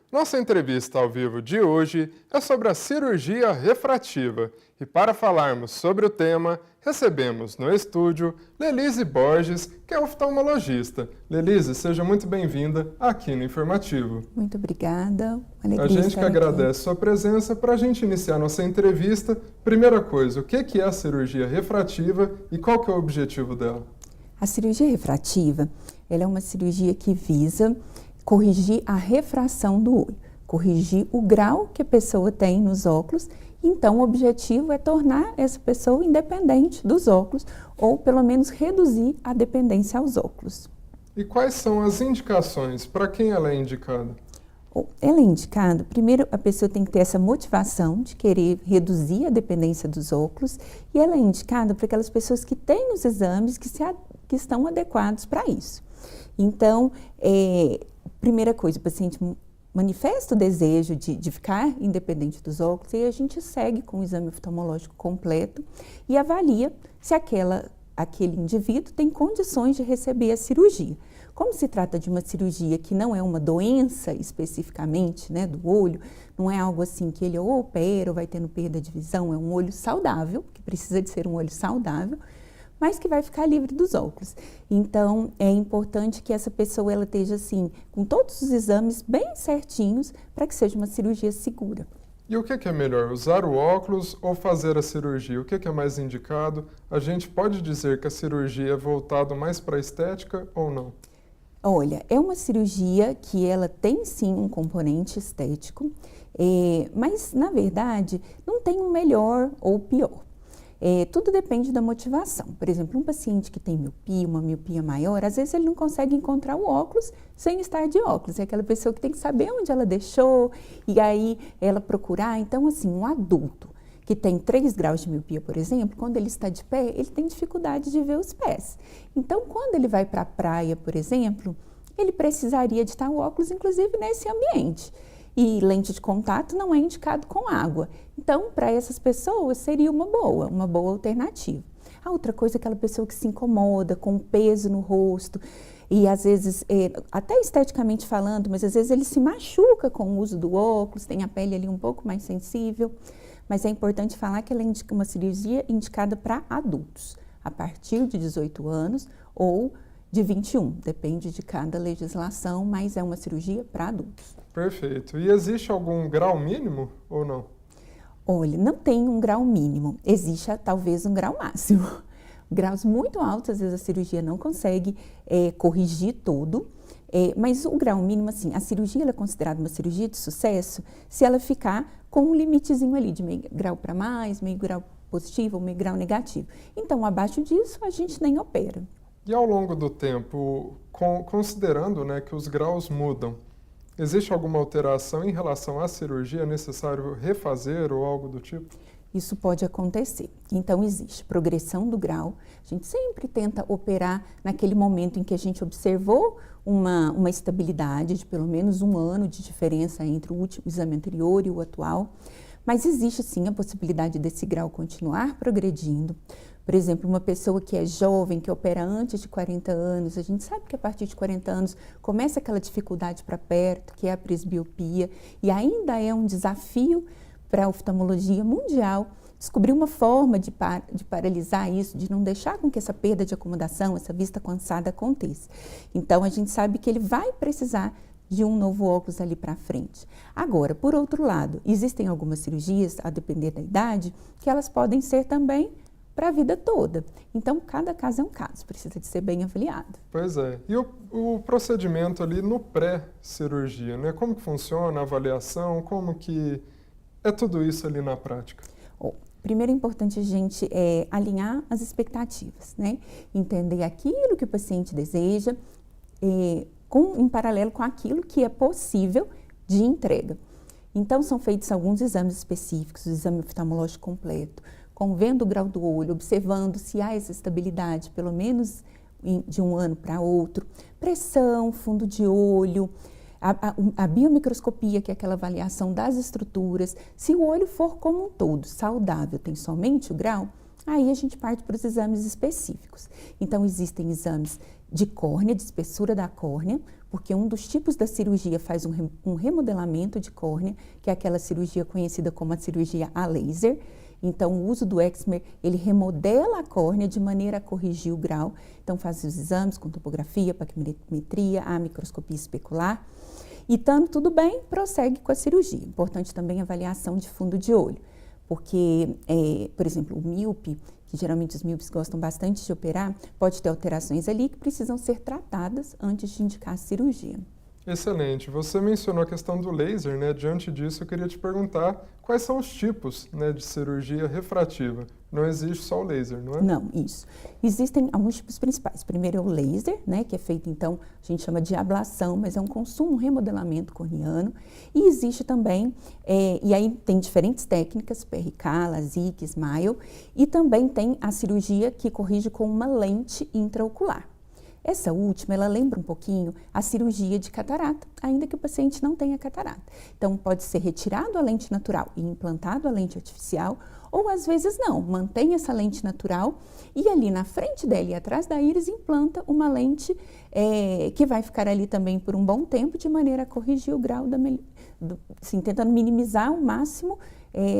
Nossa entrevista ao vivo de hoje é sobre a cirurgia refrativa e para falarmos sobre o tema, recebemos no estúdio Lelise Borges, que é oftalmologista. Lelise, seja muito bem-vinda aqui no Informativo. Muito obrigada. A gente que agradece sua presença. Para a gente iniciar nossa entrevista, primeira coisa, o que é a cirurgia refrativa e qual que é o objetivo dela? A cirurgia refrativa, ela é uma cirurgia que visa corrigir a refração do olho, corrigir o grau que a pessoa tem nos óculos. Então, o objetivo é tornar essa pessoa independente dos óculos ou, pelo menos, reduzir a dependência aos óculos. E quais são as indicações? Para quem ela é indicada? Ela é indicada, primeiro, a pessoa tem que ter essa motivação de querer reduzir a dependência dos óculos, e ela é indicada para aquelas pessoas que têm os exames que estão adequados para isso. Então, primeira coisa, o paciente manifesta o desejo de ficar independente dos óculos e a gente segue com o exame oftalmológico completo e avalia se aquele indivíduo tem condições de receber a cirurgia. Como se trata de uma cirurgia que não é uma doença especificamente, né, do olho, não é algo assim que ele ou opera ou vai tendo perda de visão, é um olho saudável, que precisa de ser um olho saudável, mas que vai ficar livre dos óculos. Então, é importante que essa pessoa ela esteja assim, com todos os exames bem certinhos, para que seja uma cirurgia segura. E o que é melhor, usar o óculos ou fazer a cirurgia? O que é mais indicado? A gente pode dizer que a cirurgia é voltada mais para a estética ou não? Olha, é uma cirurgia que ela tem sim um componente estético, mas na verdade não tem um melhor ou pior. Tudo depende da motivação. Por exemplo, um paciente que tem miopia, uma miopia maior, às vezes ele não consegue encontrar o óculos sem estar de óculos. É aquela pessoa que tem que saber onde ela deixou e aí ela procurar. Então, assim, um adulto que tem 3 graus de miopia, por exemplo, quando ele está de pé, ele tem dificuldade de ver os pés. Então, quando ele vai para a praia, por exemplo, ele precisaria de estar o óculos, inclusive, nesse ambiente. E lente de contato não é indicado com água. Então, para essas pessoas, seria uma boa alternativa. A outra coisa é aquela pessoa que se incomoda com o peso no rosto e às vezes, até esteticamente falando, mas às vezes ele se machuca com o uso do óculos, tem a pele ali um pouco mais sensível. Mas é importante falar que ela é uma cirurgia indicada para adultos, a partir de 18 anos ou de 21, depende de cada legislação, mas é uma cirurgia para adultos. Perfeito. E existe algum grau mínimo ou não? Olha, não tem um grau mínimo, existe talvez um grau máximo. Graus muito altos, às vezes a cirurgia não consegue corrigir tudo, mas o grau mínimo, assim, a cirurgia ela é considerada uma cirurgia de sucesso se ela ficar com um limitezinho ali de meio grau para mais, meio grau positivo ou meio grau negativo. Então, abaixo disso, a gente nem opera. E ao longo do tempo, considerando, né, que os graus mudam, existe alguma alteração em relação à cirurgia? É necessário refazer ou algo do tipo? Isso pode acontecer. Então, existe progressão do grau. A gente sempre tenta operar naquele momento em que a gente observou uma estabilidade de pelo menos 1 ano de diferença entre o último exame anterior e o atual. Mas existe sim a possibilidade desse grau continuar progredindo. Por exemplo, uma pessoa que é jovem, que opera antes de 40 anos, a gente sabe que a partir de 40 anos começa aquela dificuldade para perto, que é a presbiopia, e ainda é um desafio para a oftalmologia mundial descobrir uma forma de paralisar isso, de não deixar com que essa perda de acomodação, essa vista cansada aconteça. Então, a gente sabe que ele vai precisar de um novo óculos ali para frente. Agora, por outro lado, existem algumas cirurgias, a depender da idade, que elas podem ser também para a vida toda. Então, cada caso é um caso, precisa de ser bem avaliado. Pois é. E o procedimento ali no pré-cirurgia, né? Como que funciona a avaliação? Como que é tudo isso ali na prática? Primeiro é importante a gente alinhar as expectativas, né? Entender aquilo que o paciente deseja, em paralelo com aquilo que é possível de entrega. Então, são feitos alguns exames específicos, o exame oftalmológico completo, vendo o grau do olho, observando se há essa estabilidade, pelo menos de um ano para outro, pressão, fundo de olho, a biomicroscopia, que é aquela avaliação das estruturas. Se o olho for como um todo saudável, tem somente o grau, Aí a gente parte para os exames específicos. Então, existem exames de córnea, de espessura da córnea, porque um dos tipos da cirurgia faz um remodelamento de córnea, que é aquela cirurgia conhecida como a cirurgia a laser. Então, o uso do excimer, ele remodela a córnea de maneira a corrigir o grau. Então, faz os exames com topografia, paquimetria, a microscopia especular. E estando tudo bem, prossegue com a cirurgia. Importante também a avaliação de fundo de olho, porque, por exemplo, o míope, que geralmente os míopes gostam bastante de operar, pode ter alterações ali que precisam ser tratadas antes de indicar a cirurgia. Excelente. Você mencionou a questão do laser, né? Diante disso, eu queria te perguntar quais são os tipos, né, de cirurgia refrativa. Não existe só o laser, não é? Não, isso. Existem alguns tipos principais. Primeiro é o laser, né, que é feito, então, a gente chama de ablação, mas é um consumo, um remodelamento corneano. E existe também, e aí tem diferentes técnicas, PRK, LASIK, SMILE, e também tem a cirurgia que corrige com uma lente intraocular. Essa última, ela lembra um pouquinho a cirurgia de catarata, ainda que o paciente não tenha catarata. Então, pode ser retirado a lente natural e implantado a lente artificial, ou às vezes não, mantém essa lente natural e ali na frente dela e atrás da íris implanta uma lente que vai ficar ali também por um bom tempo, de maneira a corrigir o grau, assim, tentando minimizar ao máximo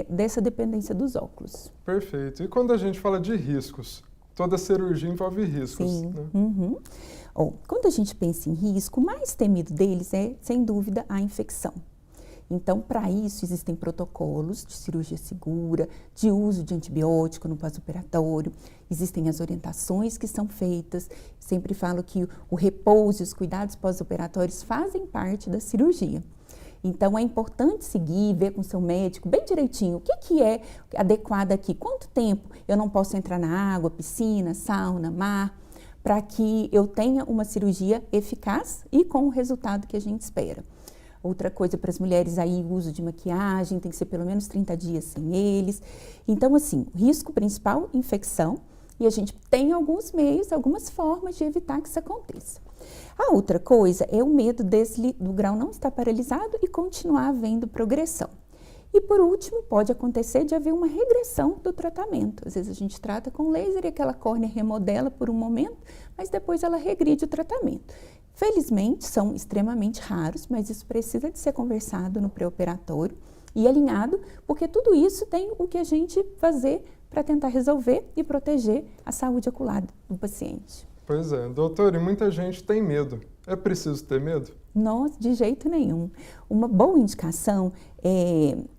dessa dependência dos óculos. Perfeito. E quando a gente fala de riscos? Toda cirurgia envolve riscos. Sim. Né? Uhum. Quando a gente pensa em risco, o mais temido deles é, sem dúvida, a infecção. Então, para isso, existem protocolos de cirurgia segura, de uso de antibiótico no pós-operatório, existem as orientações que são feitas. Sempre falo que o repouso e os cuidados pós-operatórios fazem parte da cirurgia. Então, é importante seguir, ver com o seu médico bem direitinho o que é adequado aqui, quanto tempo eu não posso entrar na água, piscina, sauna, mar, para que eu tenha uma cirurgia eficaz e com o resultado que a gente espera. Outra coisa para as mulheres aí, o uso de maquiagem, tem que ser pelo menos 30 dias sem eles. Então, assim, o risco principal, infecção, e a gente tem alguns meios, algumas formas de evitar que isso aconteça. A outra coisa é o medo do grau não estar paralisado e continuar havendo progressão. E por último, pode acontecer de haver uma regressão do tratamento. Às vezes a gente trata com laser e aquela córnea remodela por um momento, mas depois ela regride o tratamento. Felizmente, são extremamente raros, mas isso precisa de ser conversado no pré-operatório e alinhado, porque tudo isso tem o que a gente fazer para tentar resolver e proteger a saúde ocular do paciente. Pois é, doutor, e muita gente tem medo. É preciso ter medo? Não, de jeito nenhum. Uma boa indicação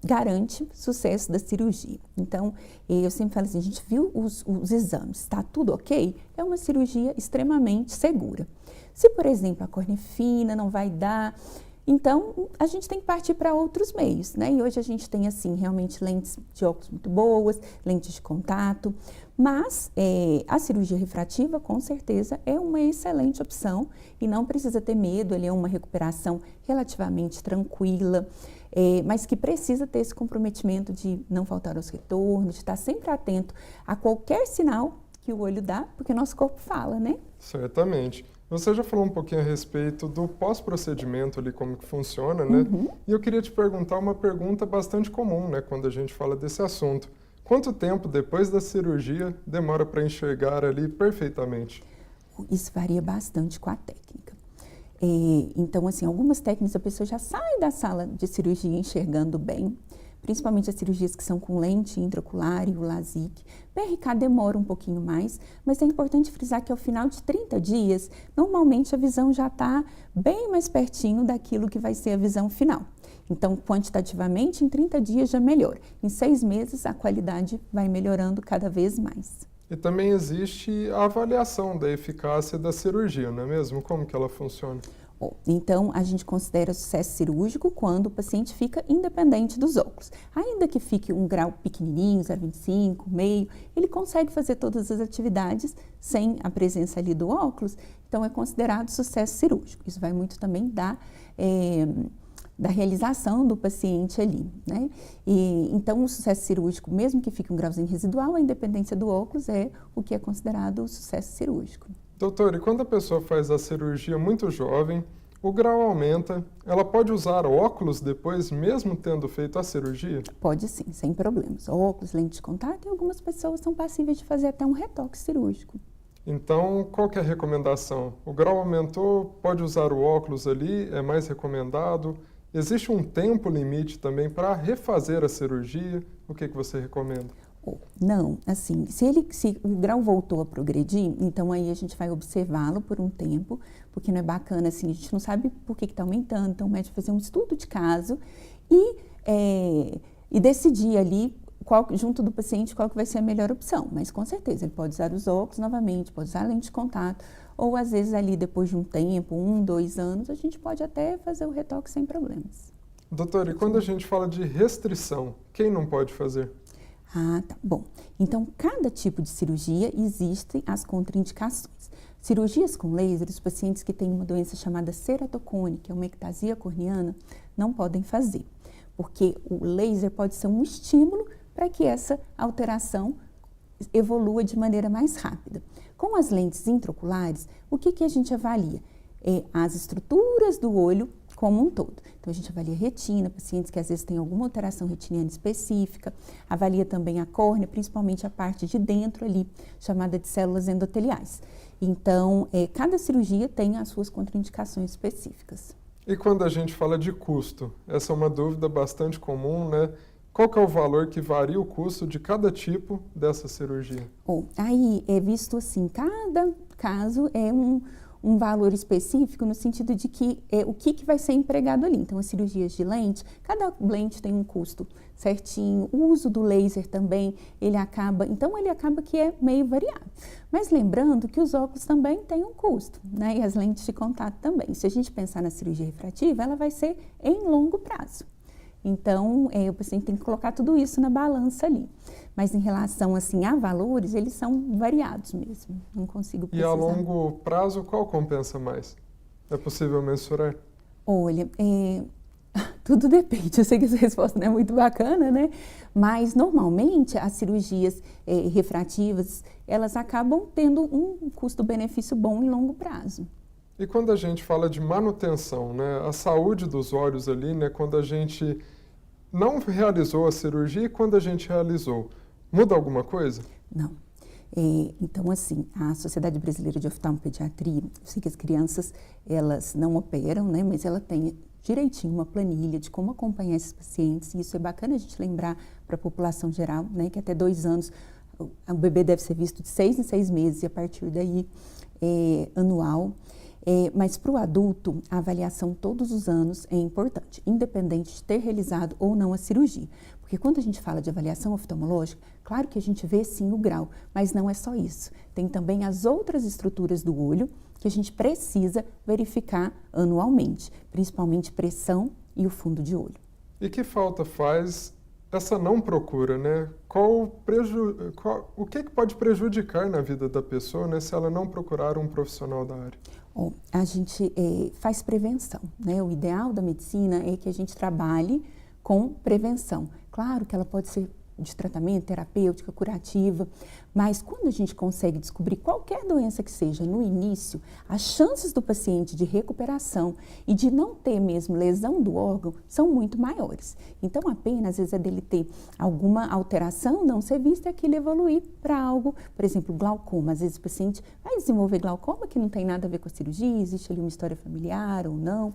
garante sucesso da cirurgia. Então, eu sempre falo assim, a gente viu os exames, está tudo ok? É uma cirurgia extremamente segura. Se, por exemplo, a córnea é fina, não vai dar, então a gente tem que partir para outros meios, né? E hoje a gente tem, assim, realmente lentes de óculos muito boas, lentes de contato, mas a cirurgia refrativa, com certeza, é uma excelente opção e não precisa ter medo, ele é uma recuperação relativamente tranquila, mas que precisa ter esse comprometimento de não faltar aos retornos, de estar sempre atento a qualquer sinal que o olho dá, porque o nosso corpo fala, né? Certamente. Você já falou um pouquinho a respeito do pós-procedimento ali, como que funciona, né? Uhum. E eu queria te perguntar uma pergunta bastante comum, né, quando a gente fala desse assunto. Quanto tempo depois da cirurgia demora para enxergar ali perfeitamente? Isso varia bastante com a técnica. Então, assim, algumas técnicas a pessoa já sai da sala de cirurgia enxergando bem, principalmente as cirurgias que são com lente intraocular e o LASIK. PRK demora um pouquinho mais, mas é importante frisar que ao final de 30 dias, normalmente a visão já está bem mais pertinho daquilo que vai ser a visão final. Então, quantitativamente, em 30 dias já melhora. Em 6 meses, a qualidade vai melhorando cada vez mais. E também existe a avaliação da eficácia da cirurgia, não é mesmo? Como que ela funciona? Então, a gente considera sucesso cirúrgico quando o paciente fica independente dos óculos. Ainda que fique um grau pequenininho, 0,25, meio, ele consegue fazer todas as atividades sem a presença ali do óculos, então é considerado sucesso cirúrgico. Isso vai muito também da realização do paciente ali, né? Então, o sucesso cirúrgico, mesmo que fique um grauzinho residual, a independência do óculos é o que é considerado o sucesso cirúrgico. Doutor, e quando a pessoa faz a cirurgia muito jovem O grau aumenta, ela pode usar óculos depois, mesmo tendo feito a cirurgia? Pode sim, sem problemas. Óculos, lente de contato e algumas pessoas são passíveis de fazer até um retoque cirúrgico. Então, qual que é a recomendação? O grau aumentou, pode usar o óculos ali, é mais recomendado? Existe um tempo limite também para refazer a cirurgia? O que você recomenda? Não, assim, se o grau voltou a progredir, então aí a gente vai observá-lo por um tempo, porque não é bacana, assim, a gente não sabe por que está aumentando, então o médico vai fazer um estudo de caso e decidir ali, junto do paciente, qual que vai ser a melhor opção. Mas com certeza, ele pode usar os óculos novamente, pode usar a lente de contato, ou às vezes ali depois de um tempo, 1, 2 anos, a gente pode até fazer o retoque sem problemas. Doutor, e quando a gente fala de restrição, quem não pode fazer? Ah, tá. Bom, então cada tipo de cirurgia existem as contraindicações. Cirurgias com laser, os pacientes que têm uma doença chamada ceratocone, que é uma ectasia corneana, não podem fazer, porque o laser pode ser um estímulo para que essa alteração evolua de maneira mais rápida. Com as lentes intraoculares, o que a gente avalia? As estruturas do olho como um todo. Então, a gente avalia a retina, pacientes que às vezes têm alguma alteração retiniana específica, avalia também a córnea, principalmente a parte de dentro ali, chamada de células endoteliais. Então, cada cirurgia tem as suas contraindicações específicas. E quando a gente fala de custo? Essa é uma dúvida bastante comum, né? Qual que é o valor que varia o custo de cada tipo dessa cirurgia? Aí é visto assim, cada caso é um valor específico no sentido de que o que vai ser empregado ali. Então, as cirurgias de lente, cada lente tem um custo certinho, o uso do laser também, ele acaba que é meio variável. Mas lembrando que os óculos também têm um custo, né? E as lentes de contato também. Se a gente pensar na cirurgia refrativa, ela vai ser em longo prazo. Então, o paciente tem que colocar tudo isso na balança ali. Mas em relação assim, a valores, eles são variados mesmo. Não consigo precisar. E a longo prazo, qual compensa mais? É possível mensurar? Olha, tudo depende. Eu sei que essa resposta não é muito bacana, né? Mas, normalmente, as cirurgias refrativas, elas acabam tendo um custo-benefício bom em longo prazo. E quando a gente fala de manutenção, né, a saúde dos olhos ali, né, quando a gente não realizou a cirurgia e quando a gente realizou, muda alguma coisa? Não. Então, assim, a Sociedade Brasileira de Oftalmopediatria, eu sei que as crianças, elas não operam, né, mas ela tem direitinho uma planilha de como acompanhar esses pacientes, e isso é bacana a gente lembrar para a população geral, né, que até 2 anos o bebê deve ser visto de 6 em 6 meses e a partir daí anual. Mas para o adulto, a avaliação todos os anos é importante, independente de ter realizado ou não a cirurgia. Porque quando a gente fala de avaliação oftalmológica, claro que a gente vê sim o grau, mas não é só isso. Tem também as outras estruturas do olho que a gente precisa verificar anualmente, principalmente pressão e o fundo de olho. E que falta faz essa não procura, né? O que pode prejudicar na vida da pessoa, né, se ela não procurar um profissional da área? A gente faz prevenção, né? O ideal da medicina é que a gente trabalhe com prevenção. Claro que ela pode ser de tratamento, terapêutica, curativa, mas quando a gente consegue descobrir qualquer doença que seja no início, as chances do paciente de recuperação e de não ter mesmo lesão do órgão são muito maiores. Então, apenas, às vezes, é dele ter alguma alteração, não ser vista, e aquilo evoluir para algo, por exemplo, glaucoma. Às vezes o paciente vai desenvolver glaucoma que não tem nada a ver com a cirurgia, existe ali uma história familiar ou não.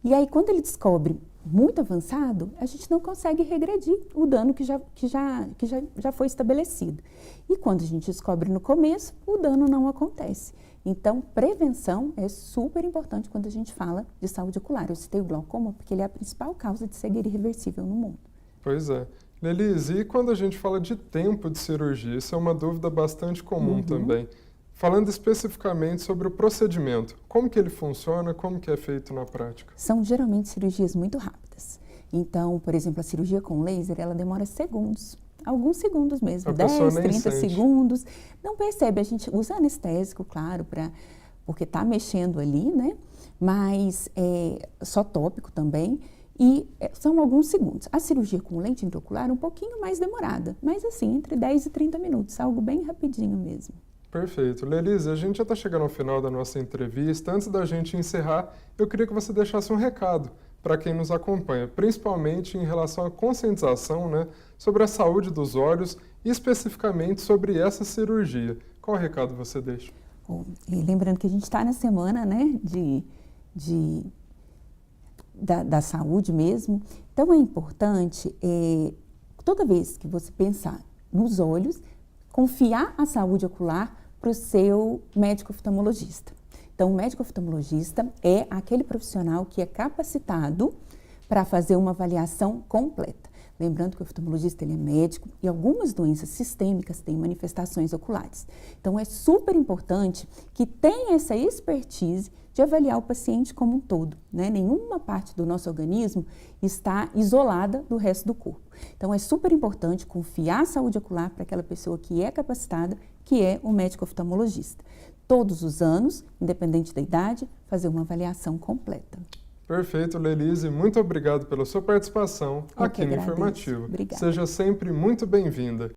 E aí, quando ele descobre muito avançado, a gente não consegue regredir o dano que já foi estabelecido. E quando a gente descobre no começo, o dano não acontece. Então, prevenção é super importante quando a gente fala de saúde ocular. Eu citei o glaucoma porque ele é a principal causa de cegueira irreversível no mundo. Pois é. Lelise, e quando a gente fala de tempo de cirurgia? Isso é uma dúvida bastante comum também. Falando especificamente sobre o procedimento, como que ele funciona, como que é feito na prática? São geralmente cirurgias muito rápidas. Então, por exemplo, a cirurgia com laser, ela demora segundos, alguns segundos mesmo, 10, 30 segundos. Não percebe, a gente usa anestésico, claro, porque está mexendo ali, né? Mas só tópico também. E são alguns segundos. A cirurgia com lente intraocular é um pouquinho mais demorada, mas assim, entre 10 e 30 minutos, algo bem rapidinho mesmo. Perfeito. Lelise, a gente já está chegando ao final da nossa entrevista. Antes da gente encerrar, eu queria que você deixasse um recado para quem nos acompanha, principalmente em relação à conscientização, né, sobre a saúde dos olhos e especificamente sobre essa cirurgia. Qual recado você deixa? Bom, e lembrando que a gente está na semana, né, da saúde mesmo, então é importante, toda vez que você pensar nos olhos, confiar a saúde ocular para o seu médico oftalmologista. Então, o médico oftalmologista é aquele profissional que é capacitado para fazer uma avaliação completa. Lembrando que o oftalmologista ele é médico e algumas doenças sistêmicas têm manifestações oculares. Então, é super importante que tenha essa expertise de avaliar o paciente como um todo, né? Nenhuma parte do nosso organismo está isolada do resto do corpo. Então, é super importante confiar a saúde ocular para aquela pessoa que é capacitada, que é o médico oftalmologista. Todos os anos, independente da idade, fazer uma avaliação completa. Perfeito, Lelise. Muito obrigado pela sua participação aqui no Informativo. Obrigada. Seja sempre muito bem-vinda.